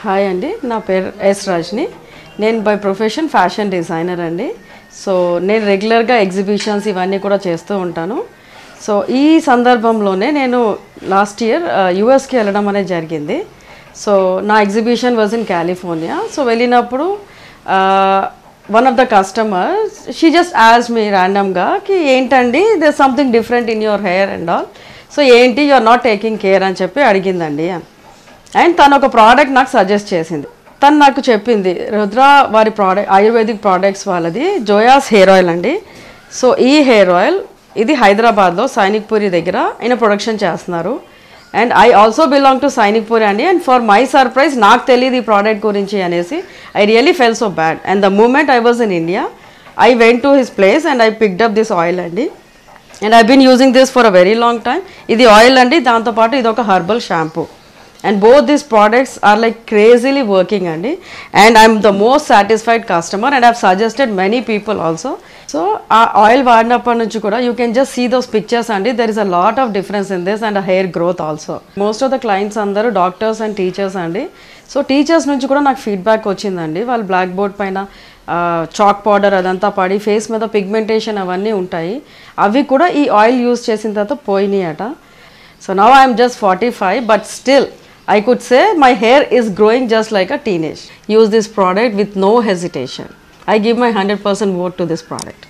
Hi అండి, నా పేరు ఎస్ రాజ్ని. నేను బై ప్రొఫెషన్ ఫ్యాషన్ డిజైనర్ అండి. సో నేను రెగ్యులర్గా ఎగ్జిబిషన్స్ ఇవన్నీ కూడా చేస్తూ ఉంటాను. సో ఈ సందర్భంలోనే నేను లాస్ట్ ఇయర్ యూఎస్కి వెళ్ళడం అనేది జరిగింది. సో నా exhibition was in California. So వెళ్ళినప్పుడు one of the customers she just యాజ్ మీ ర్యాండమ్గా కి ఏంటండి there something different in your hair and all, so ఏంటి you are not taking care అని చెప్పి అడిగిందండి. అండ్ తను ఒక ప్రోడక్ట్ నాకు సజెస్ట్ చేసింది. తను నాకు చెప్పింది రుద్ర వారి ప్రోడక్ట్ ఆయుర్వేదిక్ ప్రోడక్ట్స్ వాళ్ళది జోయాస్ హెయిర్ ఆయిల్ అండి. సో ఈ హెయిర్ ఆయిల్ ఇది హైదరాబాద్లో సైనిక్పురి దగ్గర ఆయన ప్రొడక్షన్ చేస్తున్నారు. And I also belong to Sainikpuri అండి. అండ్ ఫర్ మై సర్ప్రైజ్ నాకు తెలియదు ఈ ప్రోడక్ట్ గురించి అనేసి. I really fell so bad. And the moment I was in India I went to his place and I picked up this oil అండి. And I been using this for a very long time. ఇది oil అండి, దాంతోపాటు ఇది ఒక herbal shampoo. And both these products are like crazily working అండి. And I'm the most satisfied customer and I've suggested many people also. So ఆ oil వాడినప్పటి నుంచి కూడా you can just see those pictures అండి. There is a lot of difference in this and a hair growth also. Most of the clients అందరూ doctors and teachers అండి. So teachers నుంచి కూడా నాకు feedback వచ్చిందండి. వాళ్ళు బ్లాక్ బోర్డ్ పైన chalk powder అదంతా పడి ఫేస్ మీద పిగ్మెంటేషన్ అవన్నీ ఉంటాయి, అవి కూడా ఈ ఆయిల్ యూజ్ చేసిన తర్వాత పోయినాయి అట. So now I'm just 45 but still I could say my hair is growing just like a teenage. Use this product with no hesitation. I give my 100% vote to this product.